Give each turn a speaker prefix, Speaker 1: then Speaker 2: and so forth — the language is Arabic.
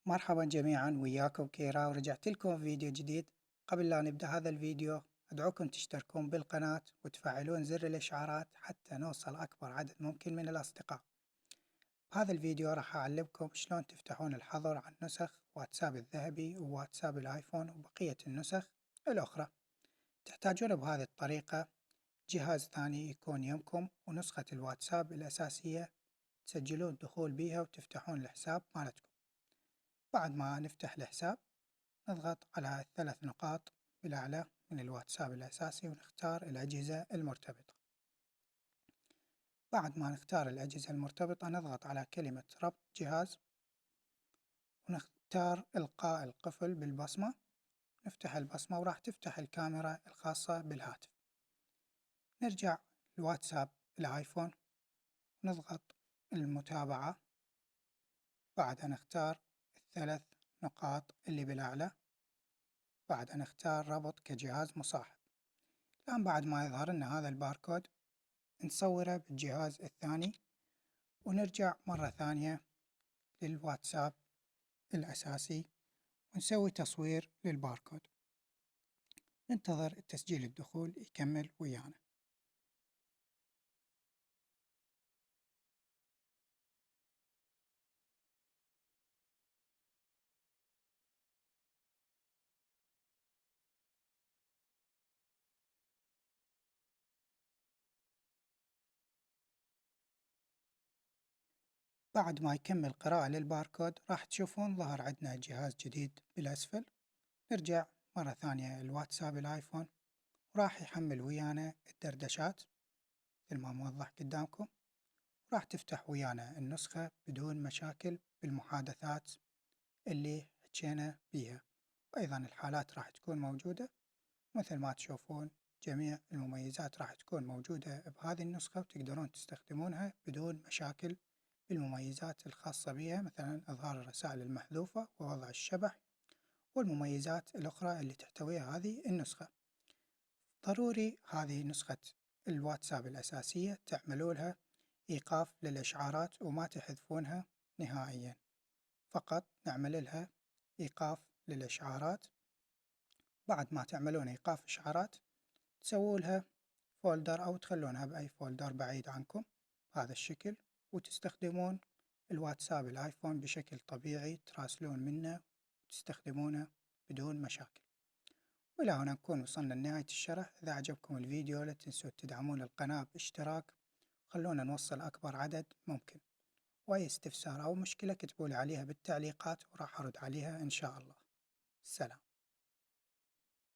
Speaker 1: مرحبا جميعا، وياكم كيرا، ورجعت لكم فيديو جديد. قبل لا نبدأ هذا الفيديو أدعوكم تشتركون بالقناة وتفعلون زر الإشعارات حتى نوصل أكبر عدد ممكن من الأصدقاء. بهذا الفيديو راح أعلمكم شلون تفتحون الحظر عن نسخ واتساب الذهبي وواتساب الآيفون وبقية النسخ الأخرى. تحتاجون بهذه الطريقة جهاز ثاني يكون يمكم ونسخة الواتساب الأساسية، تسجلون الدخول بيها وتفتحون الحساب مالتكم. بعد ما نفتح الحساب نضغط على الثلاث نقاط بالأعلى من الواتساب الأساسي ونختار الأجهزة المرتبطة. بعد ما نختار الأجهزة المرتبطة نضغط على كلمة ربط جهاز ونختار إلقاء القفل بالبصمة. نفتح البصمة وراح تفتح الكاميرا الخاصة بالهاتف. نرجع لواتساب الآيفون نضغط المتابعة. بعدها نختار الثلاث نقاط اللي بالأعلى. بعدها نختار ربط كجهاز مصاحب. الآن بعد ما يظهر لنا هذا الباركود نصوره بالجهاز الثاني ونرجع مرة ثانية للواتساب الأساسي ونسوي تصوير للباركود. ننتظر تسجيل الدخول يكمل ويانا. بعد ما يكمل قراءة للباركود راح تشوفون ظهر عندنا جهاز جديد بالأسفل. نرجع مرة ثانية الواتساب الآيفون وراح يحمل ويانا الدردشات مثل ما موضح قدامكم. راح تفتح ويانا النسخة بدون مشاكل بالمحادثات اللي حكينا بيها، وأيضا الحالات راح تكون موجودة. مثل ما تشوفون جميع المميزات راح تكون موجودة بهذه النسخة وتقدرون تستخدمونها بدون مشاكل بالمميزات الخاصة بها، مثلا إظهار الرسائل المحذوفة ووضع الشبح والمميزات الأخرى اللي تحتويها هذه النسخة. ضروري هذه نسخة الواتساب الأساسية تعملوا لها إيقاف للإشعارات وما تحذفونها نهائيا، فقط نعمل لها إيقاف للإشعارات. بعد ما تعملون إيقاف إشعارات تسووا لها فولدر أو تخلونها بأي فولدر بعيد عنكم بهذا الشكل، وتستخدمون الواتساب الآيفون بشكل طبيعي، تراسلون منه وتستخدمونه بدون مشاكل. وإلى هنا نكون وصلنا لنهاية الشرح. إذا عجبكم الفيديو لا تنسوا تدعمون القناة باشتراك، خلونا نوصل أكبر عدد ممكن. وأي استفسار أو مشكلة كتبوا لي عليها بالتعليقات وراح أرد عليها إن شاء الله. سلام.